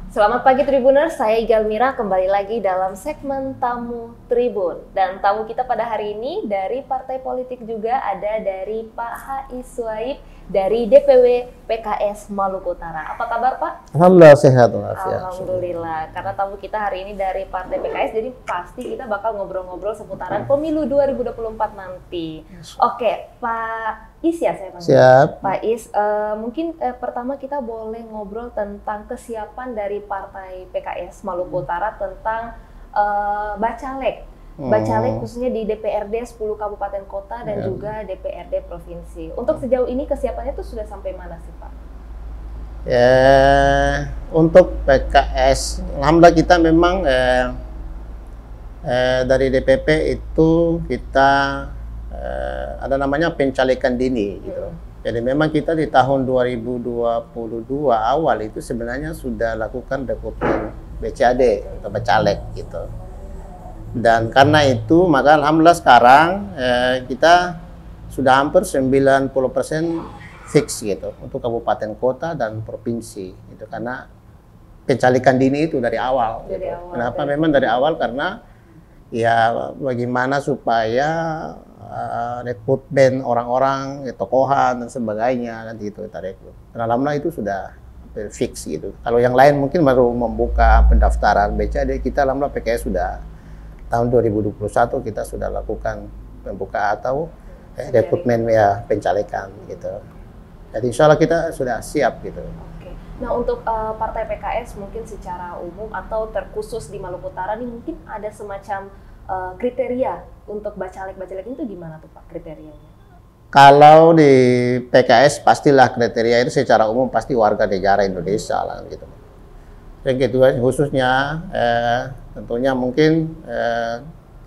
Selamat pagi Tribuners, saya Igal Mira kembali lagi dalam segmen Tamu Tribun. Dan tamu kita pada hari ini dari partai politik juga ada dari Pak Hais Suhaib dari DPW PKS Maluku Utara. Apa kabar Pak? Alhamdulillah sehat. Alhamdulillah, karena tamu kita hari ini dari partai PKS, jadi pasti kita bakal ngobrol-ngobrol seputaran pemilu 2024 nanti. Oke, Pak Is ya saya panggil. Siap. Pak Is, mungkin pertama kita boleh ngobrol tentang kesiapan dari partai PKS Maluku Utara tentang Bacalek. Bacalek khususnya di DPRD 10 kabupaten kota dan juga DPRD provinsi. Untuk sejauh ini kesiapannya itu sudah sampai mana sih Pak? Ya, untuk PKS, alhamdulillah kita memang dari DPP itu kita ada namanya pencalekan dini gitu. Jadi memang kita di tahun 2022 awal itu sebenarnya sudah lakukan rekrutmen BCAD atau Bacalek gitu. Dan karena itu maka alhamdulillah sekarang kita sudah hampir 90% fix gitu untuk kabupaten kota dan provinsi gitu, karena pencalekan dini itu dari awal. Dari gitu. awal. Kenapa memang dari awal? Karena ya bagaimana supaya rekrutmen orang-orang, ya, tokohan dan sebagainya kan gitu kita rekrut. Dan alhamdulillah itu sudah fix gitu. Kalau yang lain mungkin baru membuka pendaftaran BCAD, kita alhamdulillah PKS sudah tahun 2021 kita sudah lakukan pembuka atau rekrutmen ya pencalekan gitu. Jadi insya Allah kita sudah siap gitu. Oke. Nah untuk partai PKS mungkin secara umum atau terkhusus di Maluku Utara nih mungkin ada semacam kriteria untuk bacalek-bacalek itu gimana tuh Pak kriterianya? Kalau di PKS pastilah kriteria itu secara umum pasti warga negara Indonesia lah gitu. Yang kedua khususnya tentunya mungkin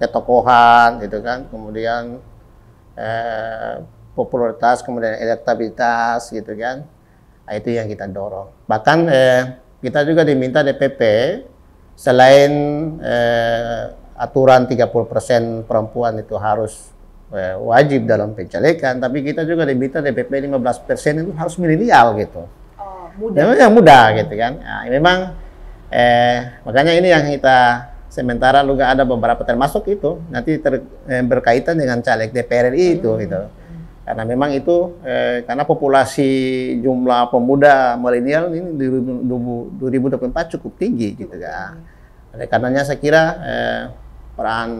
ketokohan gitu kan, kemudian popularitas, kemudian elektabilitas gitu kan. Nah, itu yang kita dorong. Bahkan kita juga diminta DPP selain aturan 30% perempuan itu harus wajib dalam pencalekan, tapi kita juga diminta DPP 15% itu harus milenial gitu. Oh, muda. Yang muda gitu kan. Nah, memang makanya ini yang kita sementara juga ada beberapa termasuk itu nanti berkaitan dengan caleg DPR RI itu gitu. Karena memang itu karena populasi jumlah pemuda milenial ini di 2024 cukup tinggi gitu kan. Oleh karenanya saya kira peran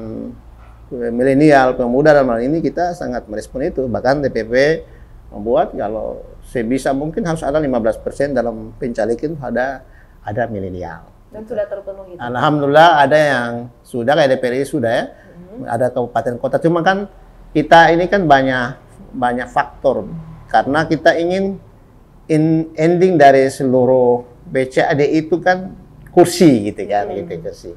milenial pemuda dalam hal ini kita sangat merespon itu. Bahkan DPP membuat kalau sebisa mungkin harus ada 15% dalam pencalekan ada milenial. Dan sudah terpenuhi. Alhamdulillah ada yang sudah kayak DPRI sudah ya. Ada kabupaten kota. Cuma kan kita ini kan banyak faktor karena kita ingin ending dari seluruh BCAD itu kan kursi gitu kan, gitu kursi.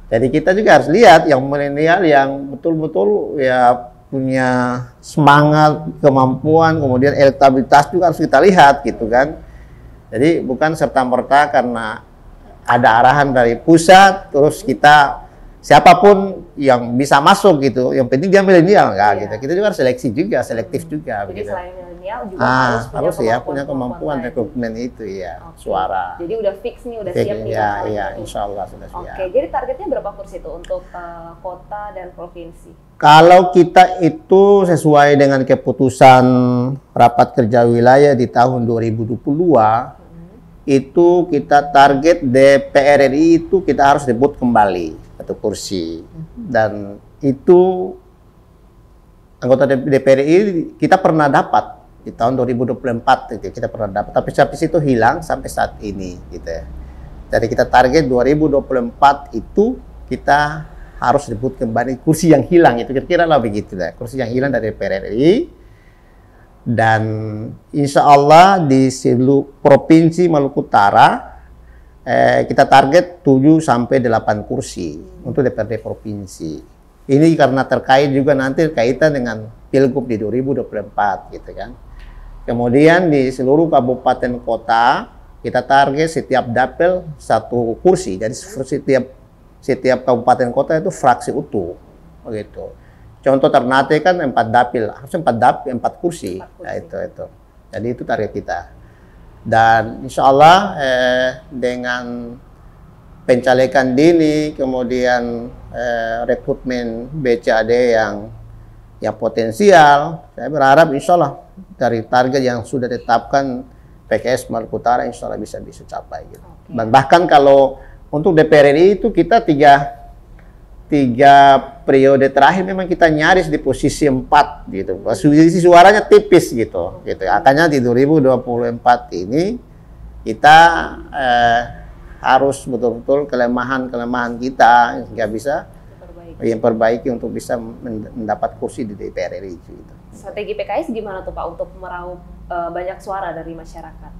Jadi kita juga harus lihat yang milenial yang betul-betul ya punya semangat, kemampuan, kemudian elektabilitas juga harus kita lihat gitu kan. Jadi bukan serta-merta karena ada arahan dari pusat terus kita siapapun yang bisa masuk gitu, yang penting dia milenial enggak gitu. Kita juga harus selektif juga Jadi begitu. selain milenial juga harus punya kemampuan rekrutmen itu ya, suara. Jadi udah fix nih, udah siap nih. Ya, insya Allah sudah siap. Oke, jadi targetnya berapa kursi itu untuk kota dan provinsi? Kalau kita itu sesuai dengan keputusan rapat kerja wilayah di tahun 2022, itu kita target DPR RI itu kita harus rebut kembali satu kursi. Dan itu anggota DPR RI kita pernah dapat di tahun 2024 itu kita pernah dapat, tapi habis itu hilang sampai saat ini gitu ya. Jadi kita target 2024 itu kita harus rebut kembali kursi yang hilang, itu kira-kira lah begitu ya, kursi yang hilang dari DPR RI. Dan insya Allah di seluruh provinsi Maluku Utara kita target 7-8 kursi untuk DPRD provinsi. Ini karena terkait juga nanti kaitan dengan Pilgub di 2024 gitu kan. Kemudian di seluruh kabupaten kota kita target setiap dapil 1 kursi. Jadi setiap kabupaten kota itu fraksi utuh begitu. Contoh Ternate kan 4 dapil, harusnya 4 kursi. Nah, itu. Jadi itu target kita. Dan insya Allah dengan pencalekan dini, kemudian rekrutmen BCAD yang potensial, saya berharap insya Allah dari target yang sudah ditetapkan PKS Maluku Utara insya Allah bisa capai. Gitu. Okay. Dan bahkan kalau untuk DPR RI itu kita tiga periode terakhir memang kita nyaris di posisi 4 gitu. Posisi suaranya tipis gitu. Makanya di 2024 ini kita harus betul-betul kelemahan kita nggak bisa yang perbaiki untuk bisa mendapat kursi di DPR RI. Gitu. Strategi PKS gimana tuh Pak untuk meraup banyak suara dari masyarakat?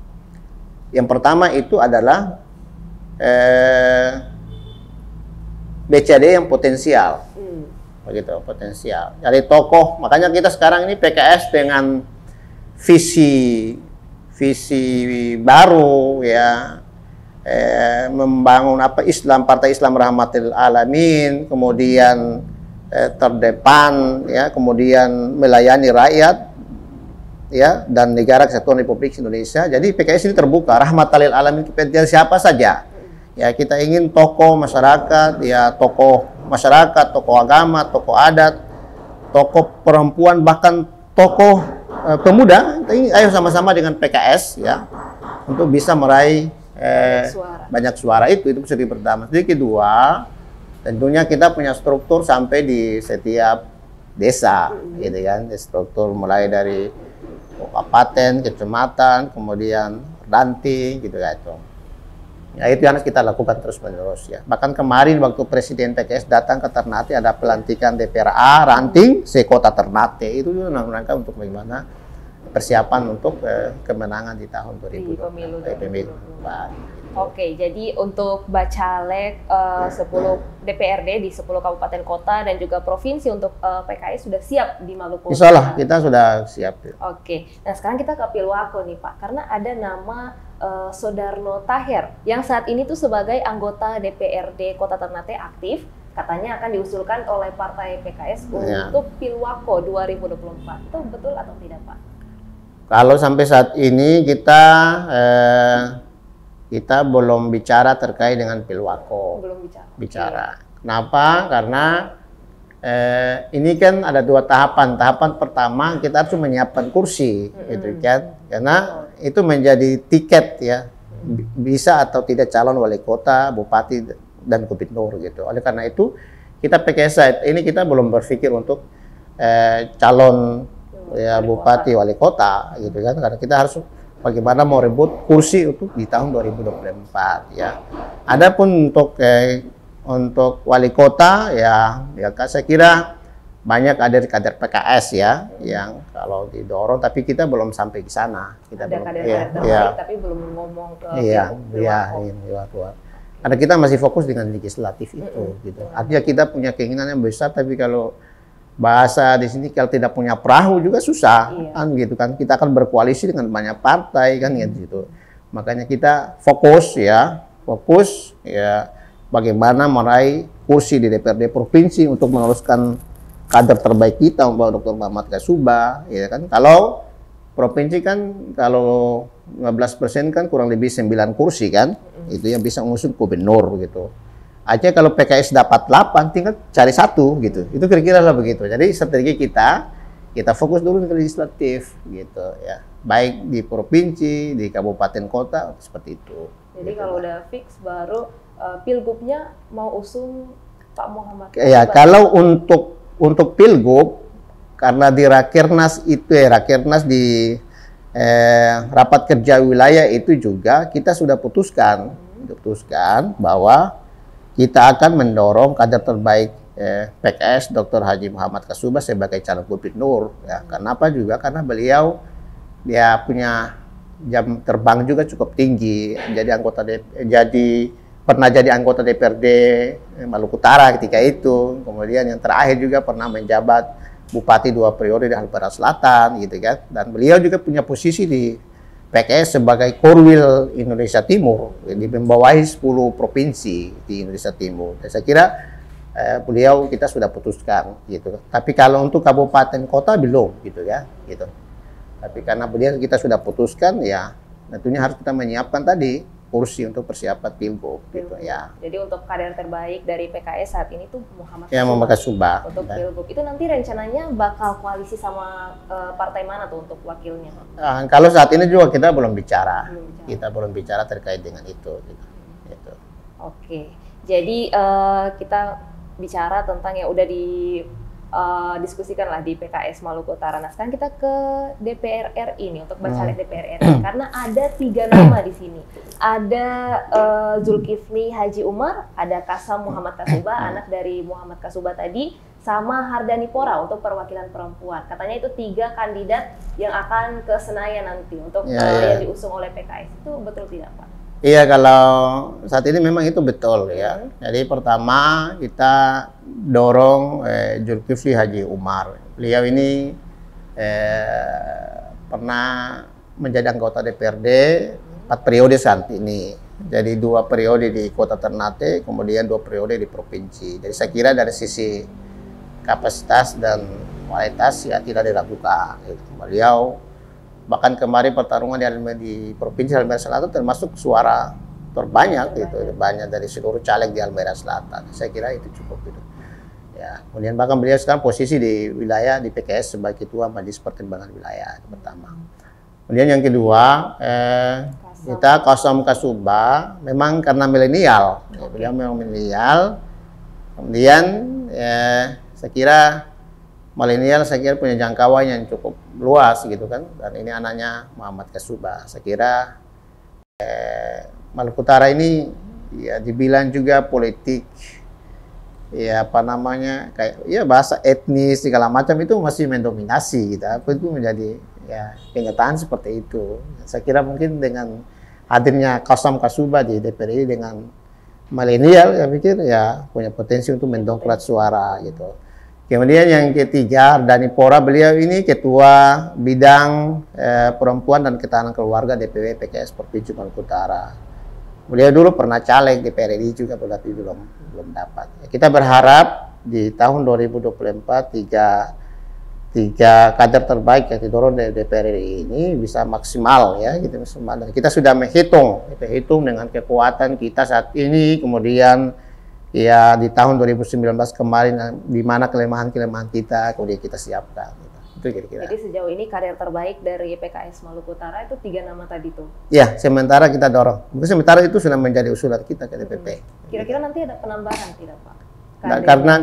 Yang pertama itu adalah BCAD yang potensial, begitu potensial. Dari tokoh, makanya kita sekarang ini PKS dengan visi baru ya. Membangun Islam, Partai Islam Rahmatil Alamin, kemudian terdepan ya, kemudian melayani rakyat ya dan negara kesatuan Republik Indonesia. Jadi PKS ini terbuka, Rahmatil Alamin kepentingan siapa saja. Ya, kita ingin tokoh masyarakat, ya tokoh masyarakat, tokoh agama, tokoh adat, tokoh perempuan, bahkan tokoh pemuda. Ayo sama-sama dengan PKS ya untuk bisa meraih banyak suara itu segi pertama. Jadi kedua, tentunya kita punya struktur sampai di setiap desa, gitu kan. Struktur mulai dari kabupaten, kecamatan, kemudian ranting, gitu kan. Ya itu yang harus kita lakukan terus-menerus ya. Bahkan kemarin waktu Presiden PKS datang ke Ternate ada pelantikan DPRA ranting sekota Ternate, itu dalam rangka untuk bagaimana persiapan untuk kemenangan di tahun 2024. Oke, jadi untuk Bacalek 10 DPRD di 10 kabupaten kota dan juga provinsi untuk PKS sudah siap di Maluku. Insya Allah kita sudah siap. Oke, nah sekarang kita ke Pilwako nih Pak, karena ada nama Soedarno Taher yang saat ini tuh sebagai anggota DPRD Kota Ternate aktif, katanya akan diusulkan oleh Partai PKS untuk Pilwako 2024. Itu betul atau tidak Pak? Kalau sampai saat ini kita belum bicara terkait dengan Pilwako. Belum bicara. Kenapa? Karena ini kan ada 2 tahapan. Tahapan pertama kita harus menyiapkan kursi, gitu kan? Karena itu menjadi tiket ya, bisa atau tidak calon wali kota, bupati dan gubernur gitu. Oleh karena itu kita PKS ini kita belum berpikir untuk calon ya bupati wali kota gitu kan, karena kita harus bagaimana mau rebut kursi untuk di tahun 2024 ya. Adapun untuk wali kota ya saya kira banyak kader PKS ya yang kalau didorong, tapi kita belum sampai ke sana. Kita ada belum kader tapi belum ngomong ke karena kita masih fokus dengan legislatif itu gitu. Artinya kita punya keinginan yang besar, tapi kalau bahasa di sini kalau tidak punya perahu juga susah kan gitu kan. Kita akan berkoalisi dengan banyak partai kan gitu. Makanya kita fokus ya bagaimana meraih kursi di DPRD provinsi untuk meneruskan kader terbaik kita, Mbak Dr. Muhammad Kasuba ya kan. Kalau provinsi kan kalau 15% kan kurang lebih 9 kursi kan. Itu yang bisa mengusung gubernur gitu. Aja kalau PKS dapat 8, tinggal cari 1 gitu. Itu kira-kira lah begitu. Jadi strategi kita fokus dulu ke legislatif gitu ya. Baik di provinsi, di kabupaten kota seperti itu. Jadi gitu. Kalau udah fix baru pilgubnya mau usung Pak Muhammad. Ya, kalau untuk pilgub karena di Rakernas itu Rakernas di rapat kerja wilayah itu juga kita sudah putuskan bahwa kita akan mendorong kader terbaik PKS Dr. Haji Muhammad Kasuba sebagai calon gubernur ya. Kenapa juga? Karena beliau dia punya jam terbang juga cukup tinggi, pernah jadi anggota DPRD Maluku Utara ketika itu, kemudian yang terakhir juga pernah menjabat bupati 2 periode di Halmahera Selatan gitu kan, dan beliau juga punya posisi di PKS sebagai Korwil Indonesia Timur, jadi membawahi 10 provinsi di Indonesia Timur. Dan saya kira beliau kita sudah putuskan gitu. Tapi kalau untuk kabupaten kota belum gitu ya gitu. Tapi karena beliau kita sudah putuskan ya tentunya harus kita menyiapkan tadi kursi untuk persiapan pilgub gitu ya. Jadi untuk kader terbaik dari PKS saat ini tuh Muhammad Kasubah. Untuk pilgub itu nanti rencananya bakal koalisi sama partai mana tuh untuk wakilnya? Kalau saat ini juga kita belum bicara. Kita belum bicara terkait dengan itu. Gitu. Oke, jadi kita bicara tentang yang udah diskusikan lah di PKS Maluku Utara. Nah, sekarang kita ke DPR RI nih untuk bacalek DPR RI karena ada 3 nama di sini. Ada Zulkifli Haji Umar, ada Kasam Muhammad Kasubah, anak dari Muhammad Kasubah tadi, sama Hardani Pora untuk perwakilan perempuan. Katanya itu 3 kandidat yang akan ke Senayan nanti untuk yang diusung oleh PKS. Itu betul tidak, Pak? Iya, kalau saat ini memang itu betul ya. Jadi pertama kita dorong Zulkifli Haji Umar. Beliau ini pernah menjadi anggota DPRD 4 periode saat ini. Jadi 2 periode di Kota Ternate, kemudian 2 periode di provinsi. Jadi saya kira dari sisi kapasitas dan kualitas ya tidak diragukan. Beliau bahkan kemarin pertarungan di Provinsi Halmahera Selatan termasuk suara terbanyak gitu, banyak dari seluruh caleg di Halmahera Selatan. Saya kira itu cukup gitu. Ya, kemudian bahkan beliau sekarang posisi di wilayah di PKS sebagai Ketua Majelis Pertimbangan Wilayah itu pertama. Kemudian yang kedua, kita Kasam Kasubah memang karena milenial, beliau memang milenial. Kemudian saya kira milenial punya jangkauan yang cukup luas gitu kan, dan ini anaknya Muhammad Kasubah. Saya kira Maluku Utara ini ya dibilang juga politik ya apa namanya kayak ya bahasa etnis segala macam itu masih mendominasi gitu. Apa itu menjadi ya kenyataan seperti itu. Saya kira mungkin dengan hadirnya Kasam Kasubah di DPR dengan milenial ya pikir ya punya potensi untuk mendongkrak suara gitu. Kemudian yang ketiga, Hardani Pora, beliau ini Ketua Bidang Perempuan dan Ketahanan Keluarga DPW PKS Provinsi Maluku Utara. Beliau dulu pernah caleg di DPR RI juga, tapi belum dapat. Kita berharap di tahun 2024 tiga kader terbaik yang didorong dari DPR RI ini bisa maksimal ya, gitu maksimal. Dan kita sudah menghitung dengan kekuatan kita saat ini, kemudian ya di tahun 2019 kemarin di mana kelemahan-kelemahan kita kemudian kita siapkan gitu. Itu kira-kira. Jadi sejauh ini karir terbaik dari PKS Maluku Utara itu 3 nama tadi tuh. Ya, sementara kita dorong. Mungkin sementara itu sudah menjadi usulan kita ke DPP. Kira-kira nanti ada penambahan tidak, Pak? Nah,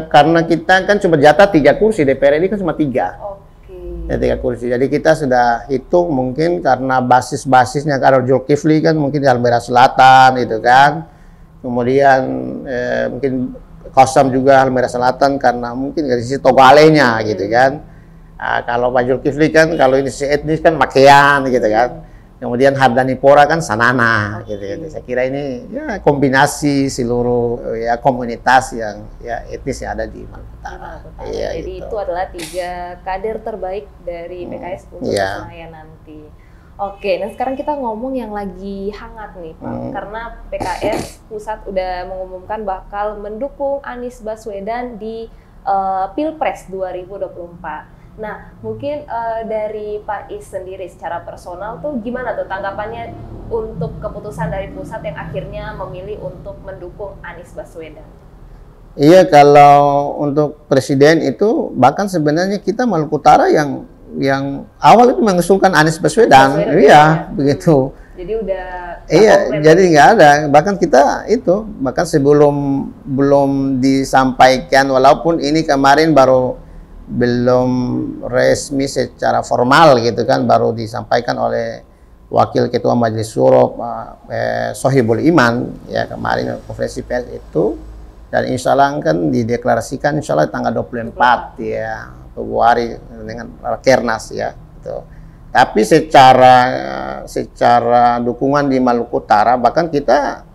karena kita kan cuma jatah 3 kursi, DPR ini kan cuma 3. Oke. Ya, 3 kursi. Jadi kita sudah hitung mungkin karena basisnya kalau Zulkifli kan mungkin di Halmahera Selatan itu kan. Kemudian mungkin Kasam juga Halmahera Selatan karena mungkin dari sisi Togalenya gitu kan. Kalau Pak Zulkifli kan kalau ini si etnis kan Makean gitu kan. Kemudian Hardani Pora kan Sanana gitu. Saya kira ini ya kombinasi seluruh ya komunitas yang ya etnis yang ada di Maluku Utara. Iya, jadi gitu. Itu adalah 3 kader terbaik dari PKS untuk Senayan nanti. Oke, nah sekarang kita ngomong yang lagi hangat nih Pak, karena PKS pusat udah mengumumkan bakal mendukung Anies Baswedan di Pilpres 2024. Nah, mungkin dari Pak Is sendiri secara personal tuh gimana tuh tanggapannya untuk keputusan dari pusat yang akhirnya memilih untuk mendukung Anies Baswedan? Iya, kalau untuk presiden itu bahkan sebenarnya kita Maluku Utara yang awal itu mengusulkan Anies Baswedan, iya begitu. Jadi udah jadi nggak ada. Bahkan kita itu bahkan sebelum belum disampaikan, walaupun ini kemarin belum resmi secara formal gitu kan, baru disampaikan oleh Wakil Ketua Majelis Syuro Sohibul Iman ya kemarin konferensi pers itu, dan insya Allah kan dideklarasikan insya Allah tanggal 24 ya Februari dengan Rakernas ya gitu. Tapi secara dukungan di Maluku Utara, bahkan kita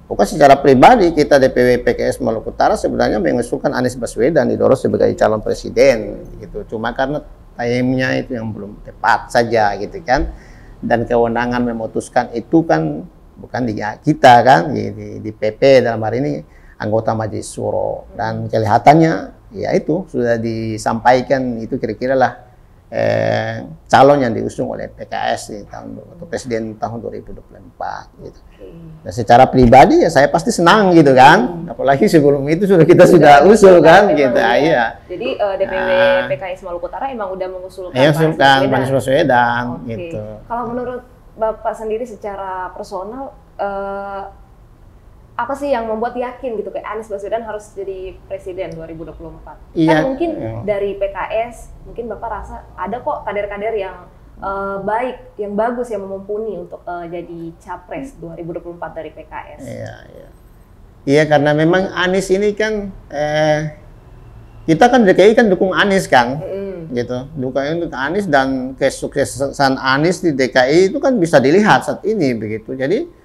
bukan secara pribadi, kita DPW PKS Maluku Utara sebenarnya mengusulkan Anies Baswedan didorong sebagai calon presiden gitu. Cuma karena timenya itu yang belum tepat saja gitu kan, dan kewenangan memutuskan itu kan bukan di kita kan, di PP dalam hari ini anggota Majelis Syuro, dan kelihatannya ya itu sudah disampaikan itu kira-kira lah calon yang diusung oleh PKS di tahun untuk presiden tahun 2024 gitu. Nah, secara pribadi ya saya pasti senang gitu kan. Apalagi sebelum itu kita sudah usul kan gitu. Iya. Jadi DPW PKS Maluku Utara emang udah mengusulkan Pak Anies Baswedan gitu. Kalau menurut Bapak sendiri secara personal apa sih yang membuat yakin gitu kayak Anies Baswedan harus jadi presiden 2024? Iya, kan mungkin dari PKS mungkin Bapak rasa ada kok kader-kader yang baik, yang bagus, yang mumpuni untuk jadi capres 2024 dari PKS. Iya, karena memang Anies ini kan kita kan DKI kan dukung Anies kan, gitu. Dukung Anies dan kesuksesan Anies di DKI itu kan bisa dilihat saat ini begitu. Jadi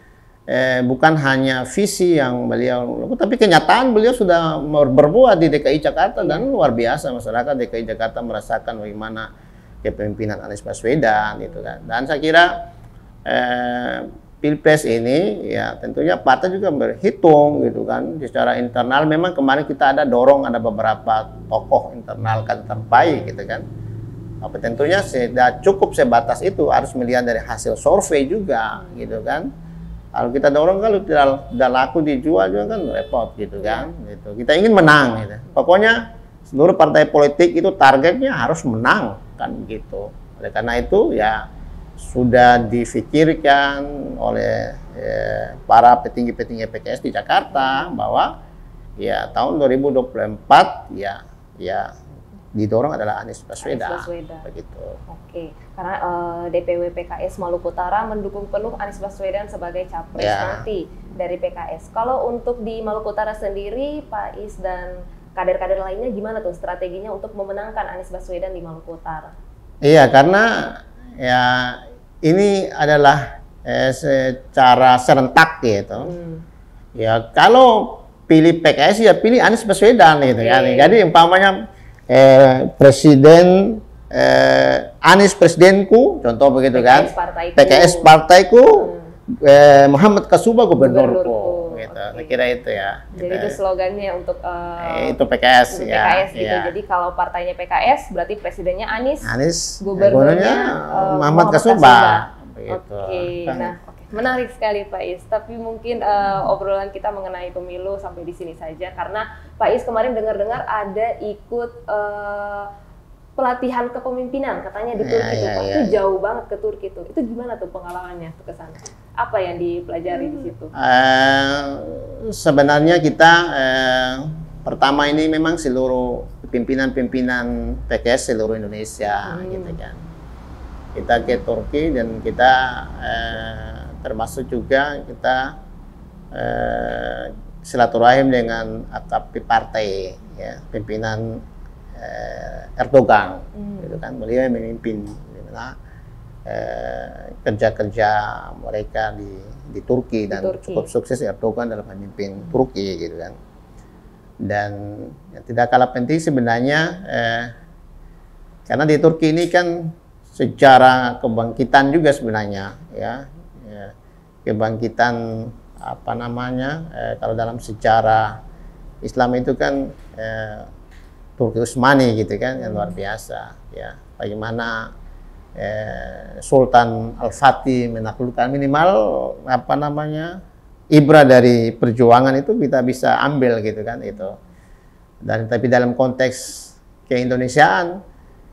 bukan hanya visi yang beliau, tapi kenyataan beliau sudah berbuat di DKI Jakarta dan luar biasa masyarakat DKI Jakarta merasakan bagaimana kepemimpinan Anies Baswedan itu kan. Dan saya kira Pilpres ini ya tentunya partai juga berhitung gitu kan secara internal. Memang kemarin kita ada dorong ada beberapa tokoh internal kan terbaik gitu kan. Tapi tentunya sudah cukup sebatas itu, harus melihat dari hasil survei juga gitu kan. Kalau kita dorong kalau tidak laku dijual juga kan repot gitu kan. Gitu. Kita ingin menang gitu. Pokoknya seluruh partai politik itu targetnya harus menang kan gitu. Oleh karena itu ya sudah difikirkan oleh para petinggi-petinggi PKS di Jakarta bahwa ya tahun 2024 ya didorong adalah Anies Baswedan. Begitu. Oke, karena DPW PKS Maluku Utara mendukung penuh Anies Baswedan sebagai capres nanti dari PKS. Kalau untuk di Maluku Utara sendiri, Pak Is dan kader-kader lainnya gimana tuh strateginya untuk memenangkan Anies Baswedan di Maluku Utara? Iya, karena ya ini adalah secara serentak gitu. Ya kalau pilih PKS ya pilih Anies Baswedan gitu kan. Jadi umpamanya presiden Anies presidenku, contoh begitu kan. PKS partaiku, Muhammad Kasuba gubernurku. Gitu. Saya kira itu ya. Jadi itu slogannya untuk itu PKS untuk ya. PKS gitu. Jadi kalau partainya PKS berarti presidennya Anies, gubernurnya Muhammad Kasuba. Oke. Nah, menarik sekali Pak Is. Tapi mungkin obrolan kita mengenai pemilu sampai di sini saja karena Pak Is kemarin dengar-dengar ada ikut pelatihan kepemimpinan katanya di Turki tuh Pak. Itu jauh banget ke Turki tuh. Itu gimana tuh pengalamannya tuh ke sana? Apa yang dipelajari di situ? Sebenarnya kita pertama ini memang seluruh pimpinan-pimpinan PKS seluruh Indonesia gitu kan. Kita ke Turki dan kita termasuk juga kita silaturahim dengan AKP partai ya, pimpinan Erdogan gitu kan. Beliau yang memimpin kerja-kerja mereka di Turki dan cukup sukses Erdogan dalam memimpin Turki gitu kan. Dan yang tidak kalah penting sebenarnya karena di Turki ini kan sejarah kebangkitan juga sebenarnya ya, kebangkitan apa namanya kalau dalam sejarah Islam itu kan Turki Utsmani gitu kan yang luar biasa ya, bagaimana Sultan Al-Fatih menaklukkan minimal apa namanya ibrah dari perjuangan itu kita bisa ambil gitu kan itu. Dan tapi dalam konteks keindonesiaan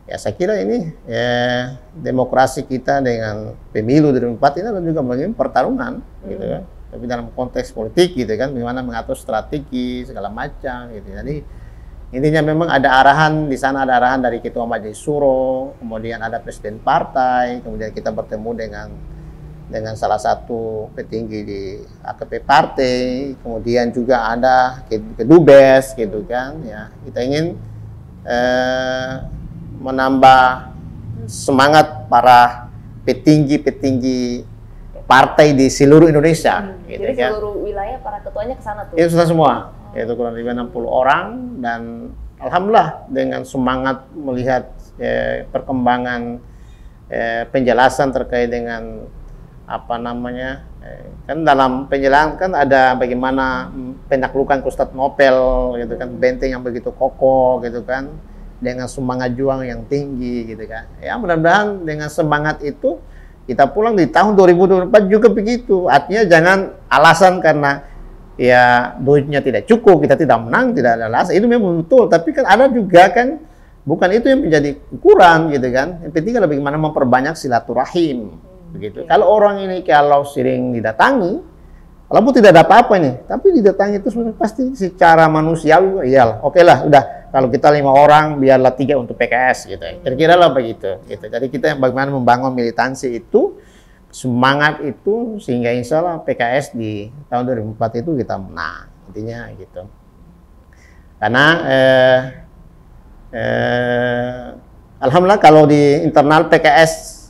ya saya kira ini demokrasi kita dengan pemilu 2024 ini adalah juga bagian pertarungan gitu kan. Tapi dalam konteks politik gitu kan, bagaimana mengatur strategi segala macam gitu. Jadi intinya memang ada arahan di sana, ada arahan dari Ketua Majelis Suro, kemudian ada Presiden Partai, kemudian kita bertemu dengan salah satu petinggi di AKP Partai, kemudian juga ada Kedubes gitu kan. Ya kita ingin menambah semangat para petinggi-petinggi partai di seluruh Indonesia. Gitu, jadi seluruh wilayah para ketuanya ke sana tuh? Itu sudah semua, yaitu kurang lebih 60 orang dan alhamdulillah dengan semangat melihat perkembangan penjelasan terkait dengan apa namanya kan dalam penjelasan kan ada bagaimana penaklukan Konstantinopel gitu kan, benteng yang begitu kokoh gitu kan dengan semangat juang yang tinggi gitu kan. Ya mudah-mudahan dengan semangat itu kita pulang di tahun 2024 juga begitu. Artinya jangan alasan karena ya duitnya tidak cukup, kita tidak menang, tidak ada alasan. Itu memang betul, tapi kan ada juga kan bukan itu yang menjadi ukuran gitu kan. Yang penting adalah bagaimana memperbanyak silaturahim begitu. Kalau orang ini kalau sering didatangi, walaupun tidak ada apa-apa nih, tapi didatangi itu sebenarnya pasti secara manusiawi, iyalah, oke lah, udah kalau kita 5 orang, biarlah 3 untuk PKS gitu. Kira-kira lah begitu. Gitu. Jadi kita bagaimana membangun militansi itu, semangat itu, sehingga insya Allah PKS di tahun 2004 itu kita menang, intinya gitu. Karena alhamdulillah kalau di internal PKS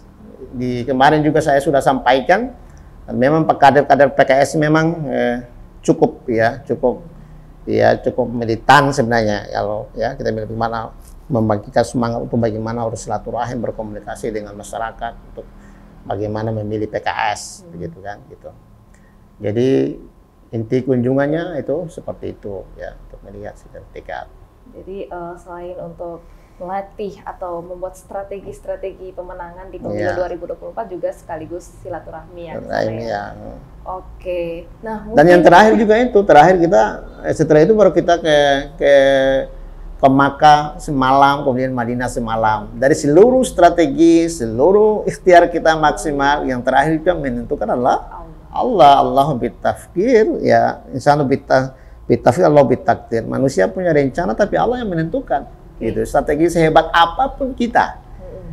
di kemarin juga saya sudah sampaikan. Memang kader-kader PKS memang cukup militan sebenarnya kalau ya kita bagaimana membangkitkan semangat untuk bagaimana harus silaturahim berkomunikasi dengan masyarakat untuk bagaimana memilih PKS begitu kan gitu. Jadi inti kunjungannya itu seperti itu ya untuk melihat sertifikat. Jadi selain untuk melatih atau membuat strategi-strategi pemenangan di pemilu 2024 juga sekaligus silaturahmi ya. Ya. Oke. Nah, dan yang terakhir juga itu kita setelah itu baru kita ke Makkah semalam, kemudian Madinah semalam. Dari seluruh strategi, seluruh ikhtiar kita maksimal, yang terakhir itu yang menentukan adalah Allah bitafkir ya, insanu bitafkir Allah bitakdir. Manusia punya rencana tapi Allah yang menentukan. Gitu. Strategi sehebat apapun kita,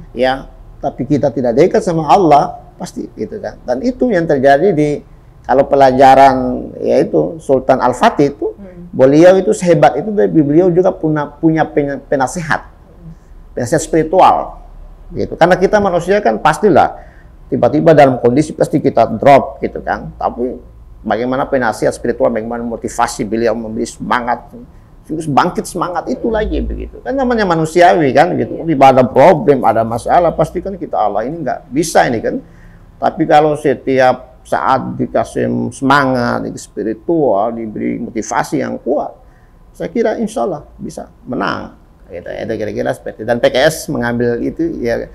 ya, tapi kita tidak dekat sama Allah, pasti gitu kan. Dan itu yang terjadi di kalau pelajaran yaitu Sultan Al-Fatih itu, beliau itu sehebat itu, tapi beliau juga punya penasehat spiritual, gitu. Karena kita manusia kan pastilah tiba-tiba dalam kondisi pasti kita drop, gitu kan. Tapi bagaimana penasehat spiritual, bagaimana motivasi beliau memberi semangat. Bangkit semangat itu lagi begitu kan, namanya manusiawi kan gitu. Tiba ada problem, ada masalah, pasti kan kita Allah ini nggak bisa ini kan. Tapi kalau setiap saat dikasih semangat, spiritual, diberi motivasi yang kuat, saya kira insya Allah bisa menang gitu. Itu kira-kira seperti. Dan PKS mengambil itu ya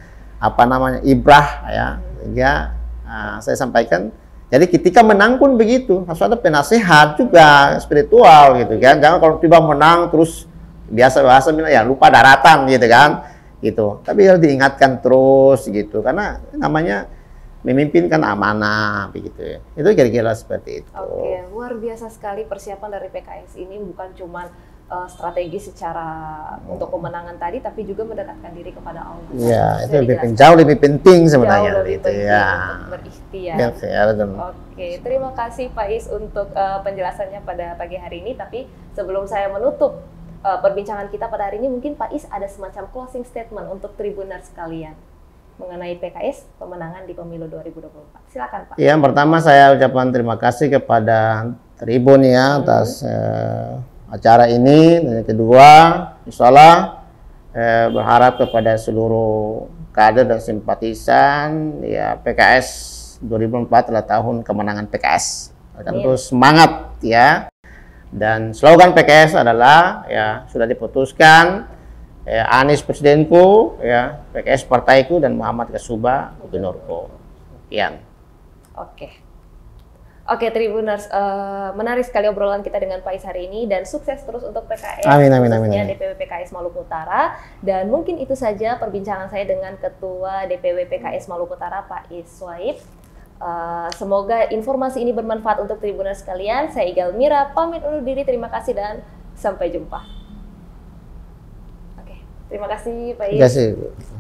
ibrah ya, saya sampaikan. Jadi ketika menang pun begitu, harus ada penasehat juga spiritual gitu kan. Jangan kalau tiba menang terus biasa bilang ya lupa daratan gitu kan. Gitu. Tapi harus diingatkan terus gitu, karena namanya memimpin kan amanah begitu. Itu kira-kira seperti itu. Oke, luar biasa sekali persiapan dari PKS ini, bukan cuma strategi secara untuk pemenangan tadi, tapi juga mendekatkan diri kepada Allah. Ya, itu jauh lebih penting sebenarnya. Jauh lebih penting ya. untuk berikhtiar. Oke, terima kasih Pak Is untuk penjelasannya pada pagi hari ini. Tapi sebelum saya menutup perbincangan kita pada hari ini, mungkin Pak Is ada semacam closing statement untuk Tribuners sekalian mengenai PKS pemenangan di pemilu 2024. Silakan Pak. Yang pertama saya ucapkan terima kasih kepada Tribun ya atas acara ini. Dan yang kedua, insya Allah berharap kepada seluruh kader dan simpatisan ya, PKS 2004 adalah tahun kemenangan PKS. Tentu semangat ya. Dan slogan PKS adalah ya sudah diputuskan, Anies presidenku, ya PKS partaiku, dan Muhammad Kasuba gubernurku. Sekian. Oke, Tribuners, menarik sekali obrolan kita dengan Pak Is hari ini, dan sukses terus untuk PKS, amin. DPW PKS Maluku Utara. Dan mungkin itu saja perbincangan saya dengan Ketua DPW PKS Maluku Utara, Pak Is Swaib. Semoga informasi ini bermanfaat untuk Tribuners sekalian. Saya Igal Mira, pamit undur diri. Terima kasih dan sampai jumpa. Oke, terima kasih Pak Is. Terima kasih.